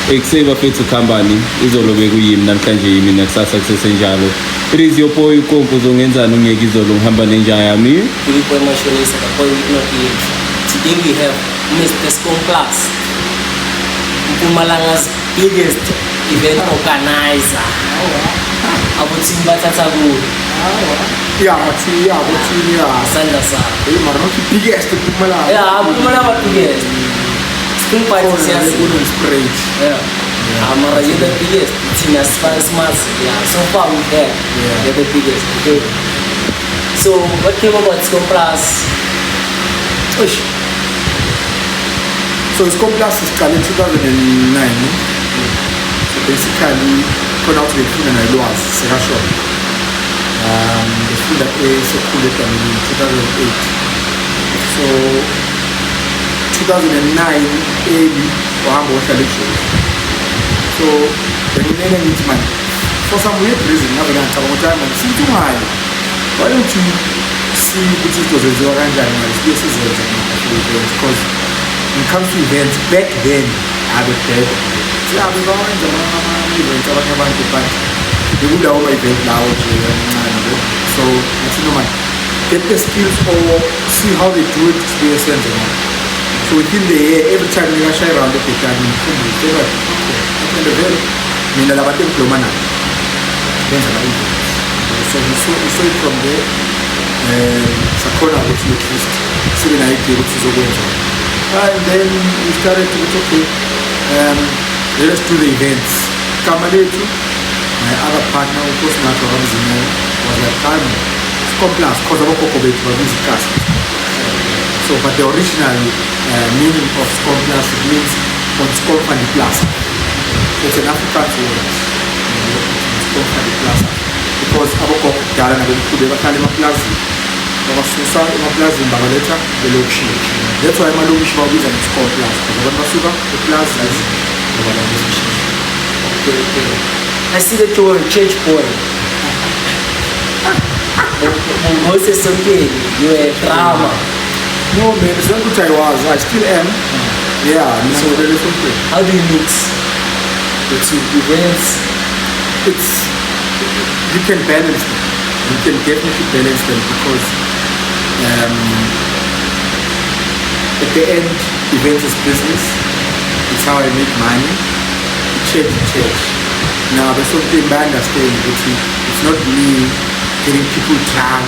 Ekuseva fethu company izolo bekuyimi namhlanje yimi nakusasa kusesenjalo. It is your boy Kompo uzongenzani ungeke izolo ngihamba nenja yami. Boy Mashonisa boy not here. Today we have Mr. Skomplaas, Mpumalanga's biggest event organizer. Abutimba Tatabu. Sanda sa. Biggest Mpumalanga. Yeah, Mpumalanga biggest. Skomplaas is great. Amara, you're the biggest. It's in a smart. Yeah, so far we've had. You're the biggest. Okay. So, what came about Skomplaas? So, Skomplaas is called in 2009. So, basically, going out to the food and I was Serashon. The food that is so cool in 2008. So, 2009, early, Wahamba was election. So, the Millennium needs money. For some weird reason, I haven't had a time and see too high. Why don't you see which it was a zero and this is because when it comes to events, back then, I had a bed. See, I was going to they would have event now. So, you know, get the skills or see how they do it to be a center. So within the year, every time we rush around the picture, I mean, so we saw it from there. Sakona was the first 7 or 8 years, which is a winter. And then we started to look, okay, let us do the events. Kamaletu, my other partner, of course, not was like, Skomplaas, because of a music cast. So, but the original meaning of Skomplaas means on Skomplaas Plaza. It's an African word. Skomplaas Plaza. Because Aboko Garan Abukude Bakalima Plaza. Susa Plaza in Babaleta, the Lokishi. That's why my Lokish is an Skomplaas. Because Masuba, the Plaza is the Babaleta. Okay. I see that you were a church boy. Mongezi is okay. You were a drama. No, man, it's not what I was. I still am. Yeah, so really something. How do you mix the two events? You can balance them. You can definitely balance them because at the end, events is business. It's how I make money. Church. Now, there's something I understand. It's not me getting people drunk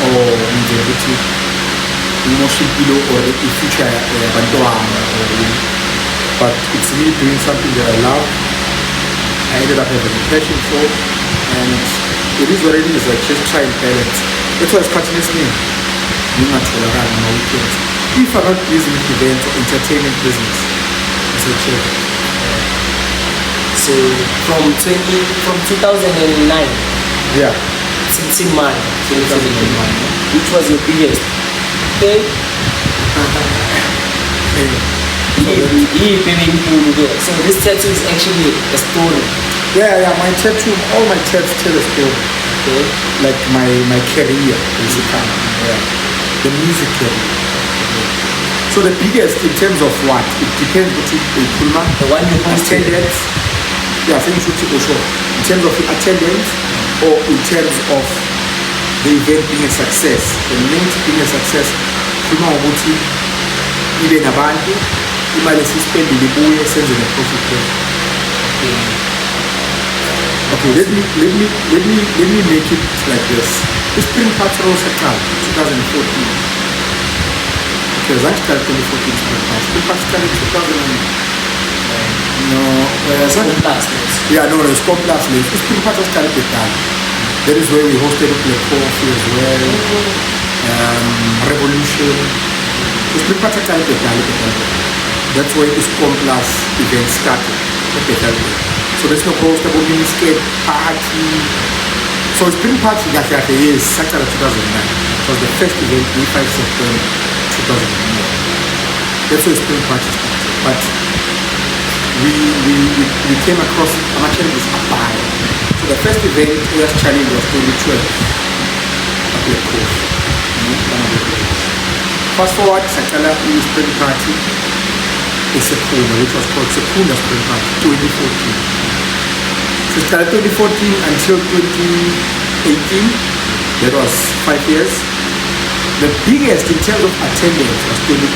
or emotion below or the future but it's me doing something that I love. I ended up having a passion for, and it is what it is. I just try and balance. That's why it's continuously being at Tolerant on my weekends. If I'm not busy with events or entertainment business, it's a check. So from 2009, yeah, since in March 2009, which was your biggest? Okay. So this tattoo is actually a story. Yeah, my tattoo, all my tattoos tell a story. Okay. Like my career, basically. Yeah. The music career. Okay. So the biggest in terms of what? It depends between Pulma, the one you attendance. Yeah, same should also. In terms of attendance or in terms of the event being a success, the link being a success, Pulma Wabuti, even Abantu, imali suspend the buoy sense in a profit. Okay, let me make it like this. The Spring Patrol Sakal, 2014. Okay, I started 2014 Spring Patrol. Spring Patrol started 2009. Skomplaas. Yeah, no, Skomplaas. Spring Patrol started with that. That is where we hosted the coffee as well. Revolution. The Spring Patrol started with that. That's where the Skomplaas event started. So there's no post about mini skate party. So Spring Party that year is Saturday 2009. It was the first event, 5 September 2009. That's where Spring Party started. But we came across amateur was Abaya. So the first event was challenge was 2012. Fast forward, Sakala Spring Party in Sekunda, which was called Sekunda Spring Party 2014. So started 2014 until 2018, that was 5 years. The biggest in terms of attendance was 2018.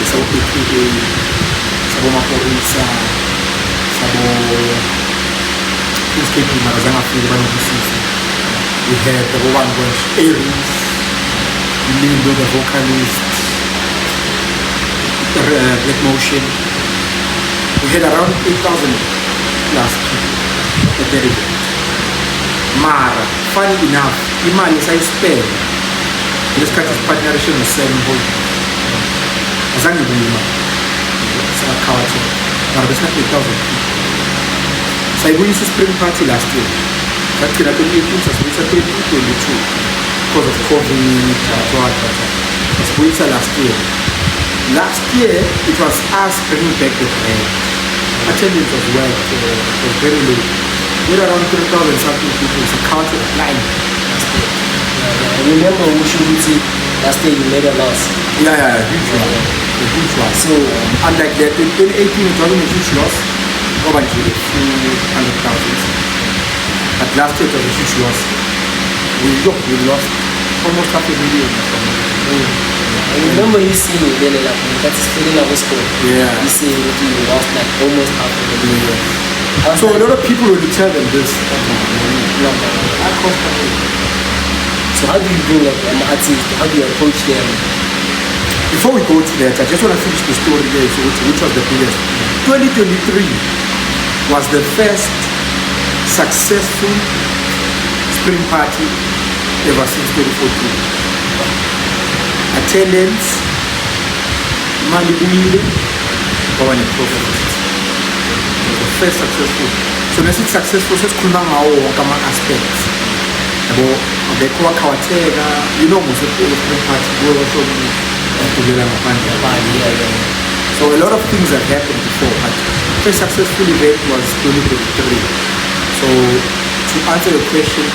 So AKA Sabo Maporisa, Sabo Escaping Marazana Freedom. We had the one bunch Aries, Lindo, the vocalist, Black Motion. We had around 8,000 last people at the event. Mara, funny enough, the man is I spend. This kind of partnership with Sam Boy. As I knew, it's a culture. But it's not 8,000 people. So I went to Spring Party last year. That's going to be 2022 because of COVID. It was last year. Last year, it was us bringing back the brand. Attendance was well, it was very low. We had around 3,000 something people, so counted line. I remember Ushubuti last year you made a loss. Yeah, huge one. A huge one. So, unlike that, in 2018 it wasn't a huge loss. Nobody did a few 100,000. But last year it was a huge loss. We lost almost 500,000 from it. I remember you saying then like that's feeling I was cool. Yeah. You saying that you lost like almost half of the million. So a lot of people will tell them this. I cost money. So how do you bring up an artist? How do you approach them? Before we go to that, I just want to finish the story there, so which was the biggest. 2023 was the first successful spring party ever since 2014. Attendance, money wheel, or any profit. It was the first successful. So when I say successful, it's kulma ngao kama aspects. Abekwa kawatega, you know most of the spring party go also together na. So a lot of things have happened before, but the first successful event was 2023. So to answer your question,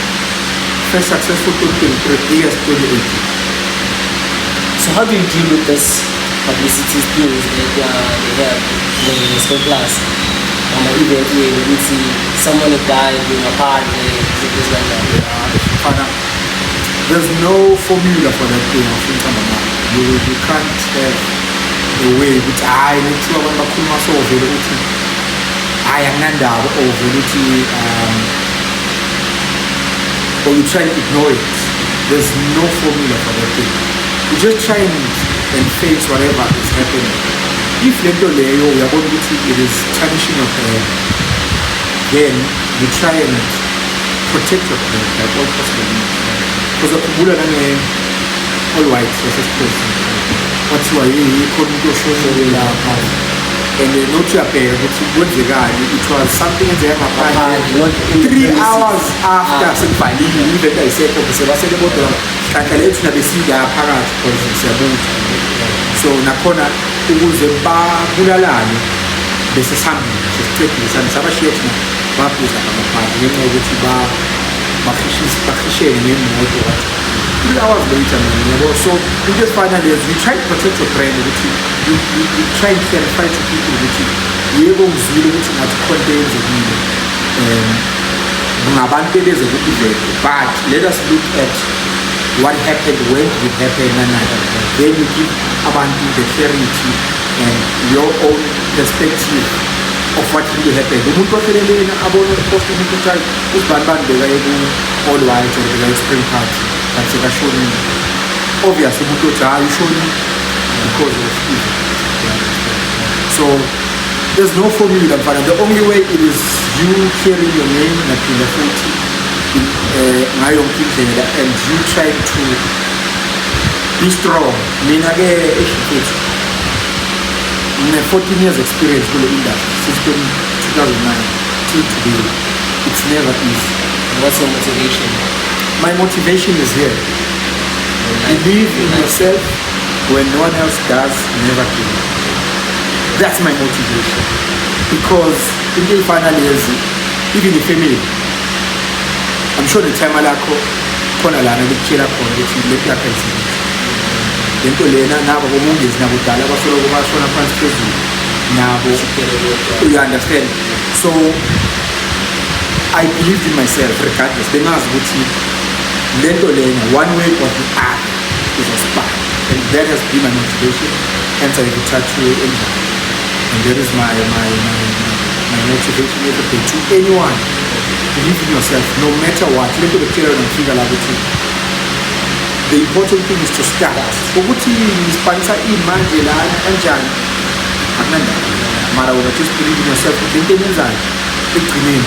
first successful 2023, biggest 2018. So how do you deal with this publicity skills that they have in Skomplaas? Even here, we see someone died doing a party, things like that. There's no formula for that thing. You can't have a way which I need to have a cool muscle of it. I am not or you try to ignore it. There's no formula for that thing. You just try and face whatever is happening. If Lendo Leo, we are going to see it is tarnishing your hair, then you try and protect your hair by all possible means. Because the Kubula all white, so this person. What's why you couldn't go show the and they not your hair, but you go the guy, it was something in there, 3 hours after somebody, even I said, so nakona ukuze babulalane bese sami sesiqedile sami sabashiyethina baphuza amaphansi ngenxa yokuthi bakhishene ngemoto wathi 3 hours later man. So you just finally you try to protect your brand ukuthi you try to clarify to people ukuthi yebo uzwile ukuthi ngathi content ezekile ngabantu beze ku-event, but let us look at what happened, when did it happen, and then you give abantu the clarity and your own perspective of what really happened. Umuntu ofelelena abona post umuntu uthi usibani beka all white or beka spring party but sekashoni obvious umuntu uthi ayishoni because of it. So there's no formula, but the only way it is you carrying your name in the 40 and you try to be strong. I have 14 years experience in the industry since 2009 till today. It's never easy. What's your motivation? My motivation is here. Believe in yourself when no one else does. Never give up. That's my motivation. Because in the final years, even in family, I'm sure the time alako kona lana likira kona which let that person. lento lena nabo bomongezi nakudala basoloko bashona phansi phezulu nabo, you understand. So I believed in myself regardless. Bengazi ukuthi lento lena one way or the other is a spark, and that has been my motivation. Hence I touch you and that is my motivation every day to anyone. Believe in yourself no matter what. Lento bekela nofika la ukuthi the important thing is to start. Ukuthi ngispanisa imanje la kanjani akunandaba, mara wena just believe in yourself ukuthi into eyenzayo ekugcineni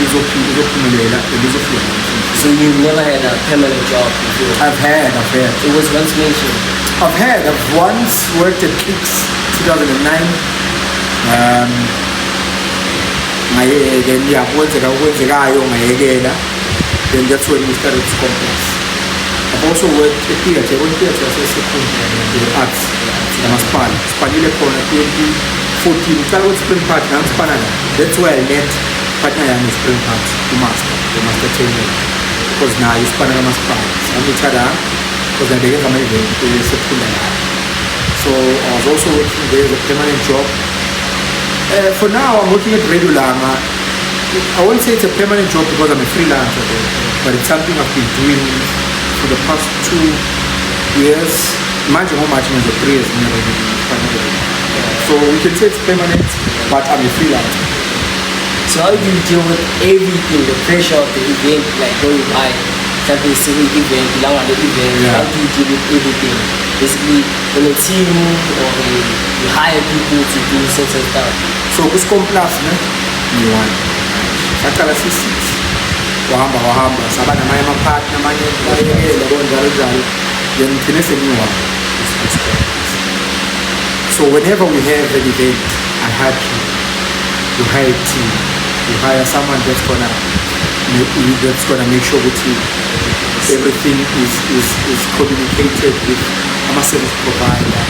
izophumelela izofika. So you never had a permanent job before? I've had. It was once mentioned. I've once worked at Clicks 2009. Then kwenzekayo ngayekela. Then that's when we started Skomplaas. I've also worked at theatre, the arts, the Masipala. Spanile khona 2014. Spring Park, that's where I met partner yami Spring Park, the master trainer. Because now you span Masipala. I'm because I began my event so I was also working there as a permanent job. For now I'm working at regular. I won't say it's a permanent job because I'm a freelancer there, but it's something I've been doing for the past 2 years. Imagine how much is 3 years never been. So we can say it's permanent, but I'm a freelancer. So how do you deal with everything, the pressure of the event, like going by every single event, belong at the event? Yeah. How do you deal with everything? Basically, in a team or you hire people to do certain stuff. So Skomplaas ni one. Sakala sisi wahamba sabana naye mapartner manye yabo njalo then finesse new one. So whenever we have an event, I have to hire a team. You hire someone that's gonna make sure that everything is communicated with a service provider.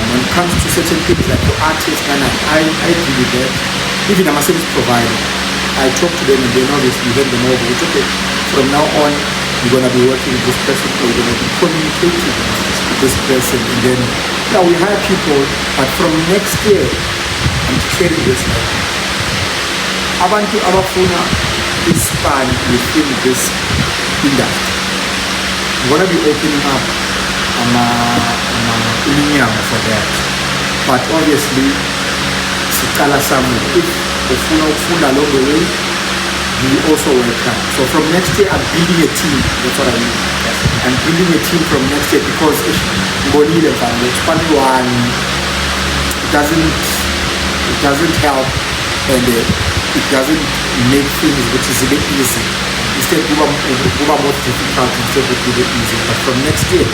When it comes to certain things like the artists, and I deal with that. Even I'm a service provider, I talk to them and then obviously hand them over. It's okay. From now on, you're gonna be working with this person, or you're gonna be communicating with this person, and then now we hire people. But from next year, I'm sharing this. Abantu abafuna ispan within this industry. I'm going to be opening up for that. But obviously, Sikala somewhere. If ufuna along the way, you also welcome. So from next year, I'm building a team. That's what I mean. I'm building a team from next year because Bonile family, one it doesn't help, and it doesn't make things which is a bit easy. Instead, we are more difficult instead of it easy. But from next year,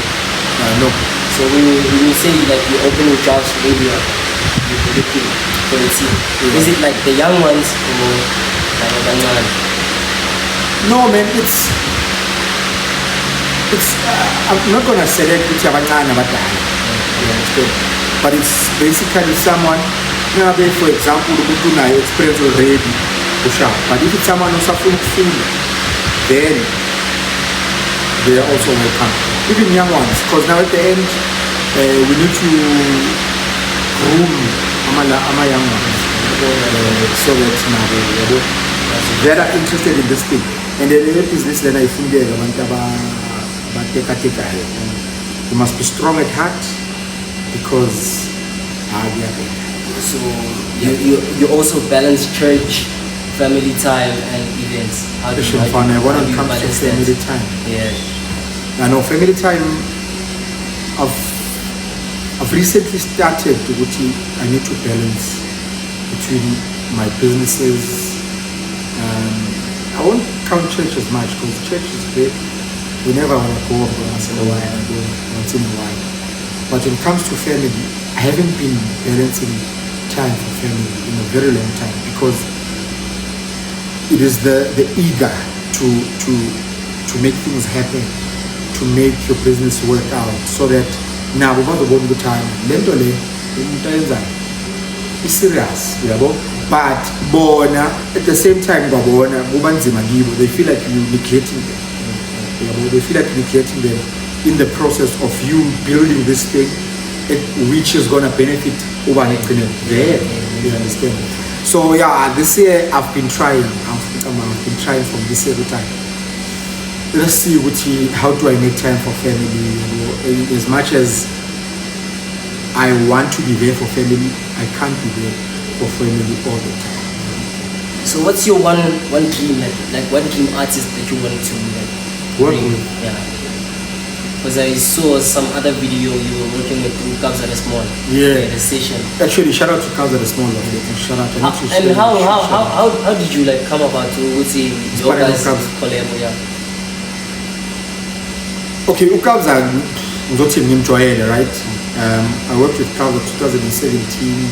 no. So when you say that you open your jobs maybe you're looking for a team, is it like the young ones or like the young? No, man, it's I'm not gonna select which abangana abadala. You understand? But it's basically someone. For example, who unayo experience already kusha. But if it's someone who's suffering, then they are also welcome. Even young ones, because now at the end we need to groom ama young ones so that now they are interested in this thing. And the other business that I think you must be strong at heart because so you also balance church, family time and events. How do you balance family time? Yeah. I know family time. I've recently started to I need to balance between my businesses. I won't count church as much because church is great. Whenever I want to go once in a while, I go once in a while. But when it comes to family, I haven't been balancing time for family in a very long time because it is the eager to make things happen, to make your business work out, so that now we want to go to time. Lentole, it's serious, but bona at the same time, they feel like you're neglecting them. They feel like neglecting them. in the process of you building this thing, which is gonna benefit over there. You understand? So yeah, this year I've been trying. I've been trying from this every time. Let's see how do I make time for family. As much as I want to be there for family, I can't be there for family all the time. So what's your one dream, like one dream artist that you wanted to Work bring? with? Yeah. Because I saw some other video you were working with Kabza the Small. Yeah. The session. Actually, shout out to Kabza the Small. Shout out. And how did you like come about to see your guys collab? Yeah. Okay, Kabza, right? I worked with Kabza 2017.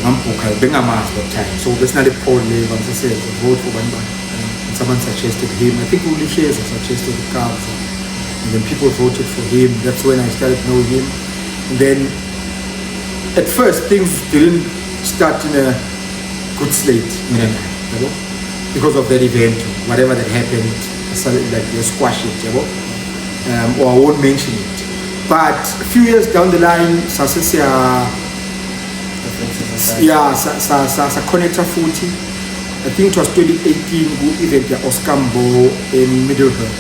I'm being a master of time. So that's not a poll level. I'm just saying, vote for one. And someone suggested him. I think only shares suggested Kabza. And then people voted for him. That's when I started knowing him. And then at first things didn't start in a good slate. Because of that event, whatever that happened, like they squash it, or I won't mention it. But a few years down the line, sa connector 40. I think it was 2018 who event the Skomplaas in Middleburg.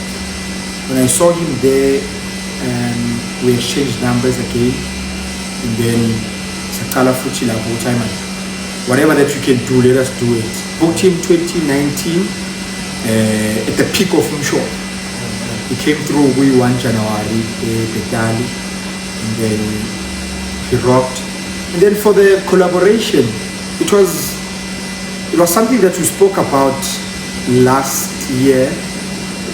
When I saw him there, we exchanged numbers again, and then Sakala Fuchi time. Whatever that you can do, let us do it. Booked him 2019 at the peak of Msho. He came through 1 January, Betali, and then he rocked. And then for the collaboration, it was something that we spoke about last year.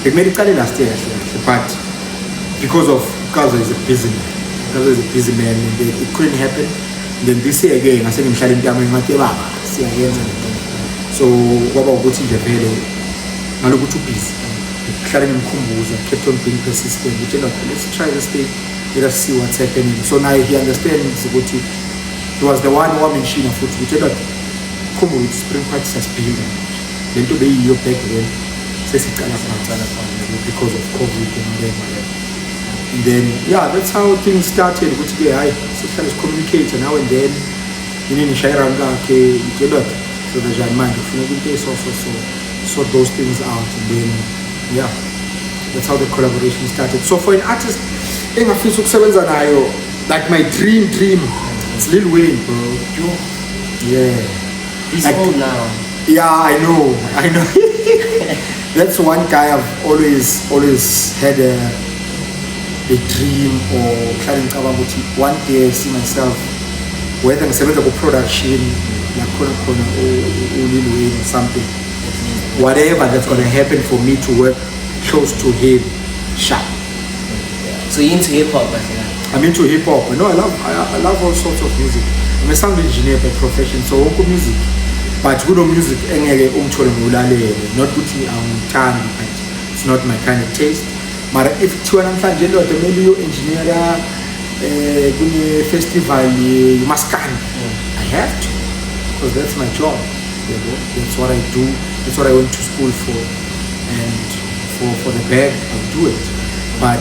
It made it last year, but because is a busy man. Kabza is a busy man, and then it couldn't happen. And then this year again, I said him sharing time with so what about watching the video? I look too busy. Kept on being persistent. Let's try this thing. Let us see what's happening. So now he understands what he was the one who machine of food. We tell that Kumbu with spring parties has been then to be your back then says it because of COVID and then yeah, that's how things started. Which day I communicate now and then in Shairanga so the German also sort those things out, and then yeah, that's how the collaboration started. So for an artist, like my dream, it's Lil Wayne, bro. Yeah. He's old now. Yeah, I know. That's one guy I've always had a dream or planning about. One day I see myself whether I'm a production, like Lil Wayne or something. Whatever that's gonna happen for me to work close to him, sharp. So you're into hip hop, I think. I'm into hip hop. No, I love all sorts of music. I'm a sound engineer by profession, so I music. But good music, not good but it's not my kind of taste. But if you want to maybe you engineer festival, you must can. I have to, because that's my job. That's what I do. That's what I went to school for, and for the bag, I'll do it. But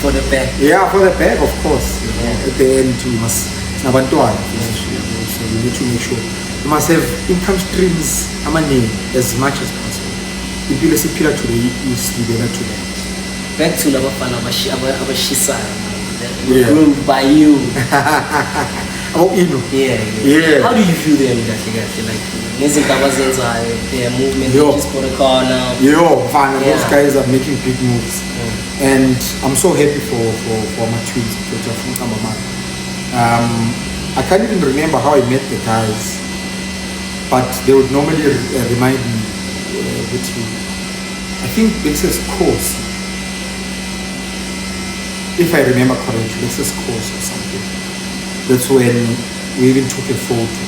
for the bag, yeah, for the bag, of course. At the end, you must. So you need to make sure you must have income streams as much as possible. If you listen to the East, you to that. Back to the Abashisa. Groomed by you. Oh, yeah. How do you feel them? Like music their movement, just for the car now. Those guys are making big moves. And I'm so happy for my twins. I can't even remember how I met the guys, but they would normally remind me I think this is course. If I remember correctly, this is course or something. That's when we even took a photo.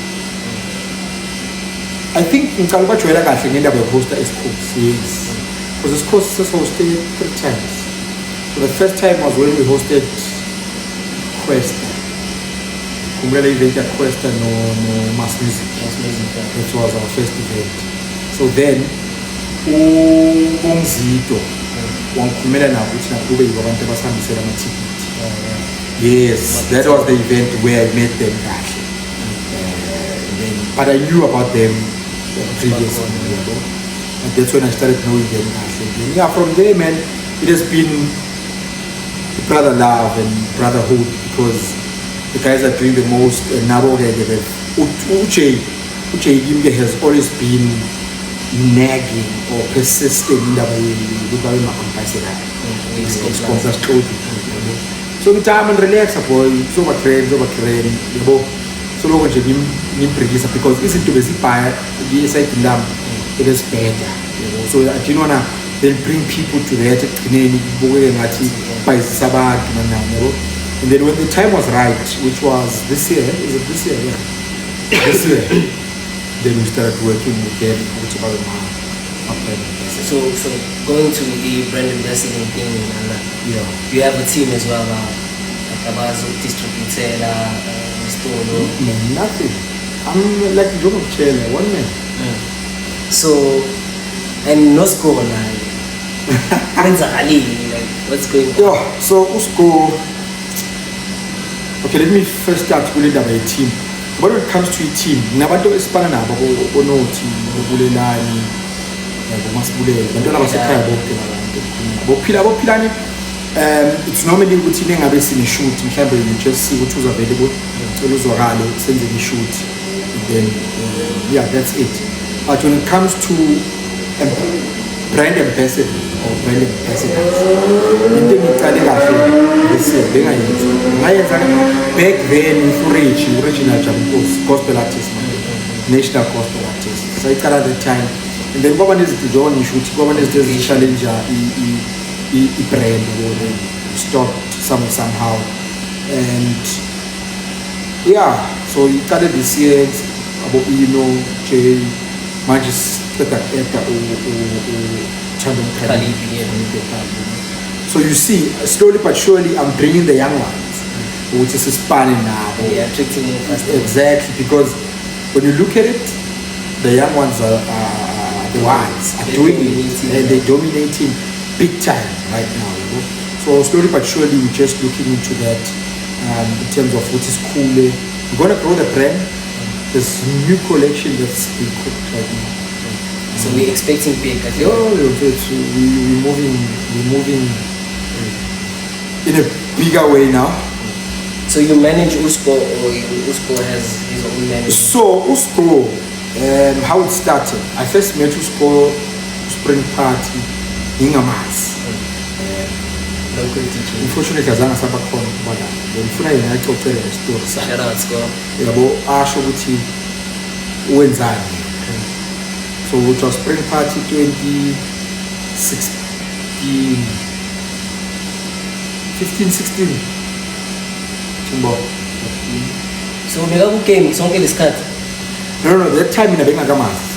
I think in Kalba Chuela Gashin the hoster is course, yes. Because this course is hosted 3 times. So the first time was when we hosted Quest. Kumbrela event at Quest no mass music. That was our first event. So then Mongezi wangikhulumela nabo ukuthi nakube yibo abantu abasihambisela amathikithi. Yes, that was the event where I met them kahle. But I knew about them previously. And that's when I started knowing them kahle. Yeah, from there, man, it has been brother love and brotherhood because the guys are doing the most. And Uche Gimge has always been nagging or persisting in the way we so the time and relax boy, so much rain, so long as you because isn't to be fire, the side lamb, it is better. So I didn't wanna then bring people to that by Sabbath, and then when the time was right, which was this year, is it this year? Yeah. This year, then we started working again with about a month. So going to the brand ambassador thing, Yeah. you have a team as well, like about distributor, store. No, nothing. I'm like a job of chair, one man. So, and no score like, like what's going on? Yeah, so Usko. Okay, let me first start with a team. When it comes to a team, nabantu esipana nabo bonothi bobulelani bomasibulele bantwana basekhaya bophilani it's normally ukuthi nengabe sine shoot mhlambe you just see what is available cela uzwakale senze i shoot then yeah that's it. But when it comes to brand ambassador or brand ambassadors into engicale kahle bese bengayenza back then original Jamaican gospel artist national gospel artist so I got at the time and then kwaba nezinto shoot kwaba nezinto challenge I brand or stopped somehow and yeah so it started this year about Jay manje so you see slowly but surely I'm bringing the young ones which is spanning now attracting more customers. Exactly because when you look at it the young ones are the ones are doing it and they're dominating big time right now so slowly but surely we're just looking into that in terms of what is cool. We're going to grow the brand. There's new collection that's being cooked right now. So we're expecting big. We're moving in a bigger way now. So you manage Usko or Usko has his own management? So Usko, how it started. I first met Usko spring party in Amas. Local teacher. Unfortunately, Kazana Sabakon, but the United story. Shout out Sko. Yabo asho ukuthi wenzani. So it was spring party 2016 15-16 Timbo. So bekaku game sonke lesikhathi. No that time mina bengakamazi.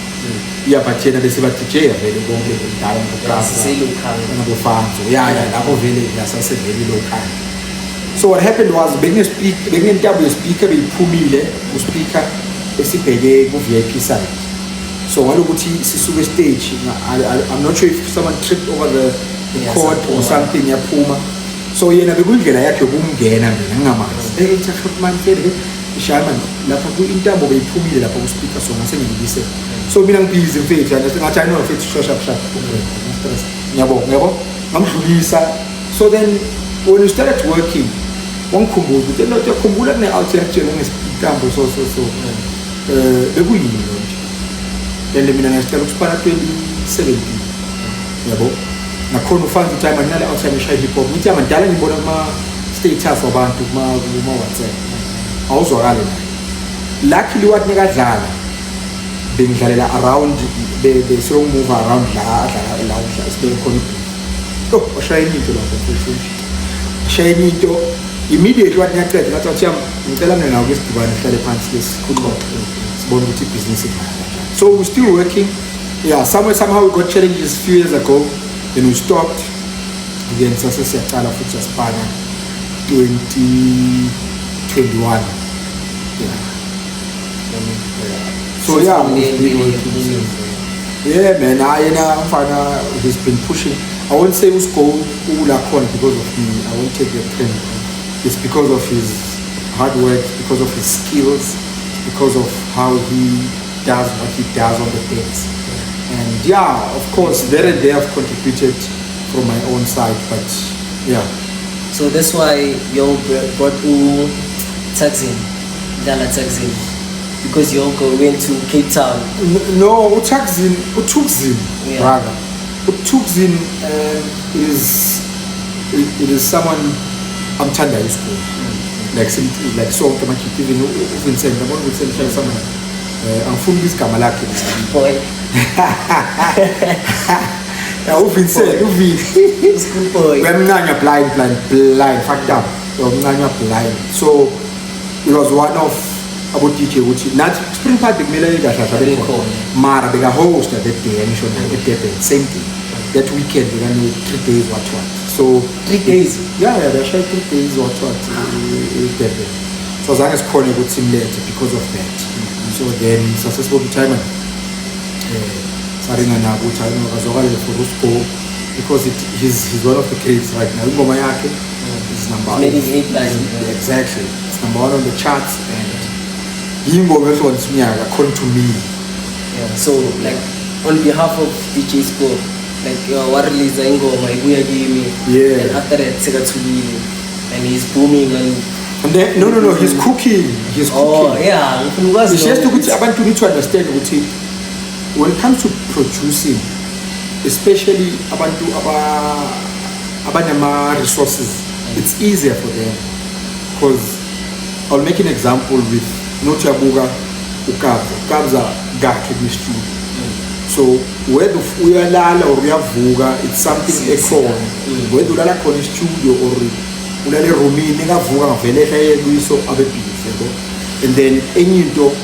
Yeah but yena bese bathi Jay vele bonke ngidala ngokukasa. Ngabofana. Yeah lapho vele yasase vele local. So what happened was bekunentabo speaker beyiphumile uspeaker esibheke ku VIP side. So walokuthi sisuke stage I'm not sure if someone tripped over the cord or something yaphuma. So yena bekuyindlela yakhe yokumngena mina ngingamazi. Man phela Shaman lapha ku intambo beyiphumile lapha ku speaker so ngase ngibise. So mina ngibhizi mfethu ngathi I know mfethu short ngiyabo ngamdlulisa. So then when you started working wangikhumbuza ukuthi lo yakhumbula kune outlet ngestambo so bekuyini nje and mina ngicela ukusipana 2017 yabo nakhona ufanga time anale outside shaya hip hop ngithi amadala ngibona kuma status wabantu kuma WhatsApp awuzwakala luckily wathi nikadlala bengidlalela around the so move around la sibeke khona oshayini into lapho futhi shayini into immediately wathi ngiyaqeda ngathi wathi ngicela mina nawe kesidibane sihlale phansi lesikhuluma sibone ukuthi business ikhaya. So we're still working. Yeah, somehow we got challenges a few years ago. Then we stopped. Again, success at Tala Future Spana 2021. Yeah. So yeah, we've been working. Yeah, man. He's been pushing. I won't say Usko Ulakon because of me. I won't take that claim. It's because of his hard work, because of his skills, because of how he does what he does on the decks. And yeah, of course, there and there I've contributed from my own side, but yeah. So that's why you brought Taksin, Dala Taksin, because you went to Cape Town. No, Utukzin, Yeah. rather. Utukzin is someone I'm Tanda used to. Like so even Vincent, I want to say someone. I'm full this Kamalaki. Boy. Vincent, School boy. I'm not blind, fact up. I'm not blind. So it was one of about teacher which not spring part the Miller Mara big host at that day and same thing. That weekend we ran 3 days what. So 3 days. Yeah, they shared 3 days what. So as long as Corner would simulate because of that. So then successful retirement. Starting on Abu China for Rusko because he's one of the greats right now. Ngomayake is number one. Exactly. It's number one on the charts and Yimbo wants me according to me. Yeah. So like on behalf of DJ Sko, like what release Ingoma Ibuya Gimi. Yeah. And after that Segatuli and he's booming and then, no, he's cooking. He's cooking. Oh yeah. It's just to understand when it comes to producing, especially about resources, it's easier for them. Because I'll make an example with Nochabuga Ukabza Gak in the studio. So whether we are Lala or we are Vuga, it's something echo. Whether we are in the studio or Ulale Rumi, Nega Vuga, Veleka, so other people. And then any dog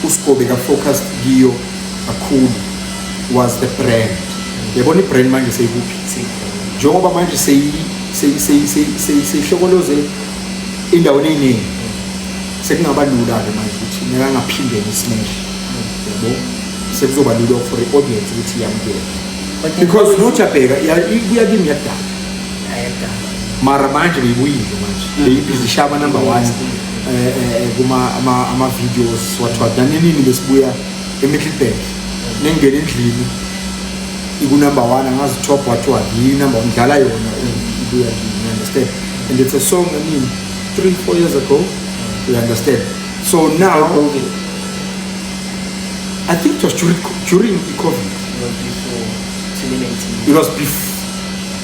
Usko bega focused Gio Akun was the brand. The only brand man say whoopie. Joba man say Shogoloze in the only second about Luda man which never appeared in smash. Sex over Ludo for the audience which he am there. Because no chapega, we are giving that. Maramanjari we much. The Shaba number 1. Ama videos what done in this buya Middleburg nengene endlini iku number 1 angazi top what yi number ngidlala yona ibuya you understand, and it's a song 3-4 years ago, you understand. So now I think it was during COVID. It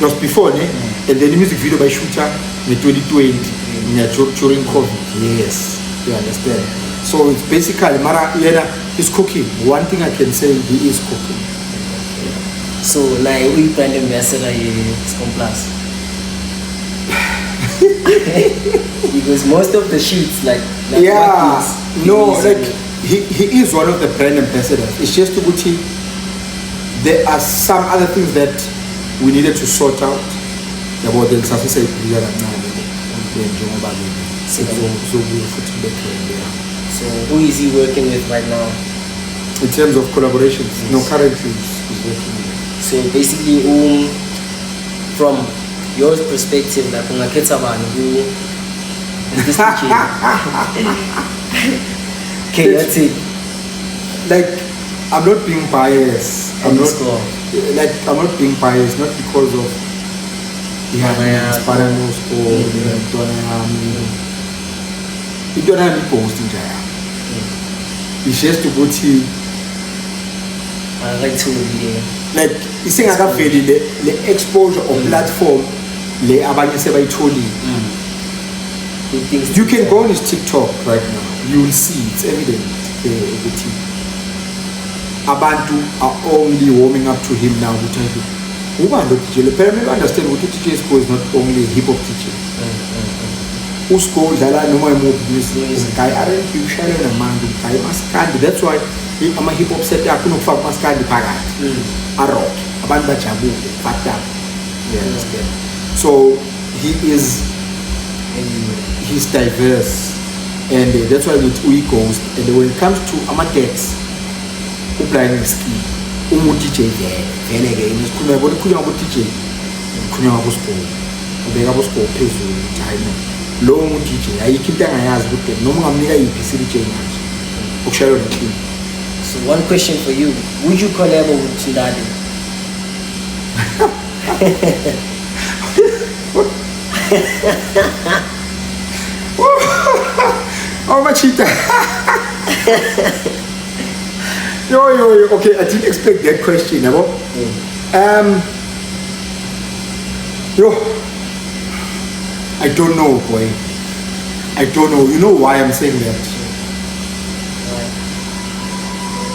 was before and then the music video by Shooter in 2020 during COVID. Yes, you understand. So it's basically Mara Yena is cooking. One thing I can say, he is cooking. So like we brand ambassador Skomplaas. Because most of the shoots like yeah, no, like he is one of the brand ambassadors. It's just to Gucci. There are some other things that we needed to sort out about the success of So who is he working with right now? In terms of collaborations, yes. No, currently he's working with. So basically, from your perspective, like who is this teaching? Chaotic. Like I'm not being biased. I'm not being biased, not because of Sparanos or you don't have any post in Jaya. It's just to go to like you saying I feel the exposure of platform le abanye sebayitholi. You can go on his TikTok right now. You will see it's evident Abantu are only warming up to him now. Apparently understand what teacher is not only hip hop teaching. Usko dala no more music. Guy aren't you sharing a man guy maskandi. That's why I'm a hip hop set. I couldn't fuck maskandi pagat. A rock. Abanda chabu. Fata. You understand? So he's diverse, and that's why we goes. And when it comes to Amatex, ublind skill umu-DJ vele ke ngisikhuluma yabona ikhulunywa ngabo-DJ ikhulunywa ngabo-Skom ubeka abo-Skom phezulu ukuthi hayi no lowo ngu-DJ ayikho into angayazi ukuthi noma ungamnika yiphi i-DJ manje ukushayela yona clean. So one question for you, would you collab with Tindade? Oh my cheetah. Yo, okay, I didn't expect that question, Yo, I don't know, boy. I don't know. You know why I'm saying that?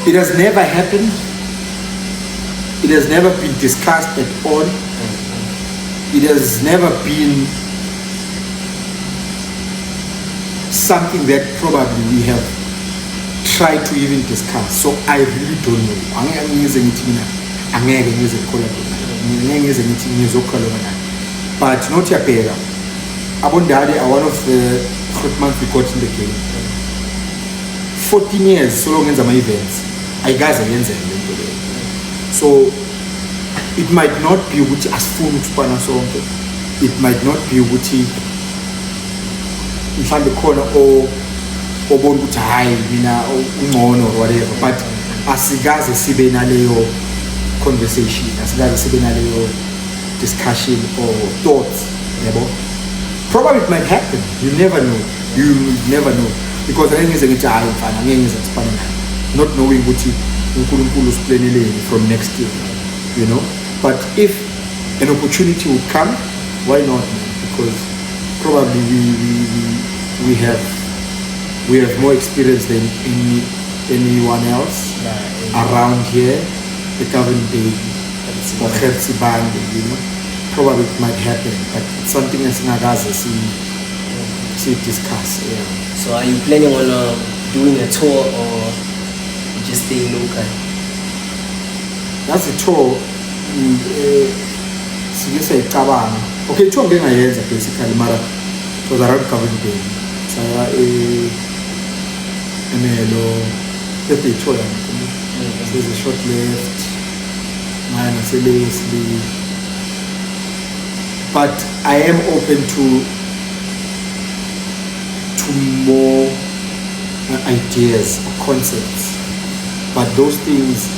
It has never happened. It has never been discussed at all. It has never been something that probably we have tried to even discuss. So I really don't know. But not your parents. Abondade are one of the Grootmans we got in the game. 14 years, so long as my events. I guys against them. So it might not be which as full to it might not be which in the corner or high or whatever. But as regards the Sibenaleo conversation, as regards the Sibenaleo discussion or thoughts, probably it might happen. You never know. You never know. Because I think it's not knowing what is planning from next year, you know. But if an opportunity would come, why not? Because probably we have more experience than anyone else around here. The government or band, you know. Probably it might happen, but it's something that's not as see discuss. Yeah. So are you planning on doing a tour or just staying local? That's a tour. Okay, tour basically mara to the road covered day. So tour. There's a short left, mine is Leslie. But I am open to more ideas or concepts. But those things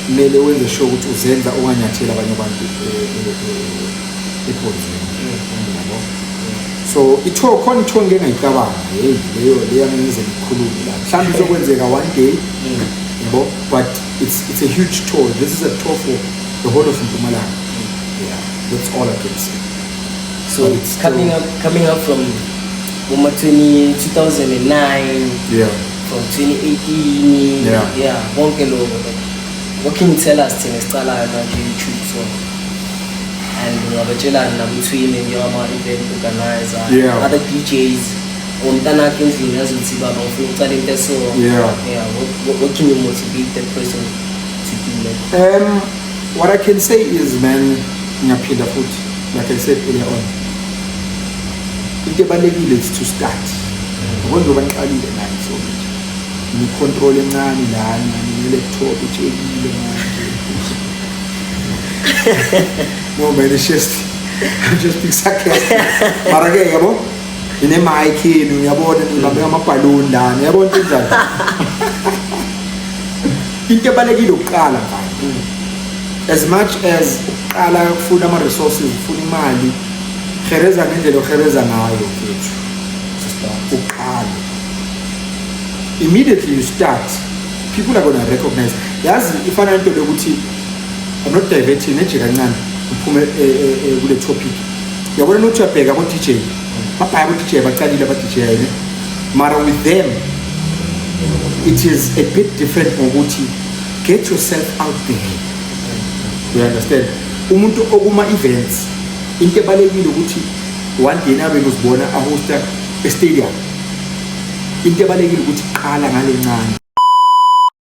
mele when the show to uzenza unganyathela abanye abantu ephozweni. So itho khona itho ngeke ngayicabanga leyo ngize ngikhulume la. Mhlawumbe izokwenzeka one day. But it's a huge tour. This is a tour for the whole of Mpumalanga. Yeah, that's all I can say. So it's coming up from 2009, from 2018, what can you tell us to install on YouTube? So, and between your event organizer, other DJs, what can you motivate that person to do that? What I can say is, man, like I said earlier on, it's to start. Abantu baniqalile manje so ni control encane lana ni laptop ejekile manje. No man, it's just I'm just being sarcastic. Mara ke yabo ine mic yenu uyabona nibambe amabhaloni lana yabona kanjani. Into ebalekile ukuqala manje. As much as uqala ufuna ama resources, ufuna imali, gereza ngendlela ogereza ngayo mfethu. Immediately you start, people are going to recognize. If I don't know I'm not diverting, uphume kule topic. Yabona ukuthi uyabheka abo DJ. Bapha abo DJ baqalile aba DJ yini. Mara with them it is a bit different ngokuthi get yourself out there. You understand? Umuntu okuma events into ebalekile ukuthi one day nabe uzibona ahosta e stadium. Into ebalekile ukuthi qala ngale ncane.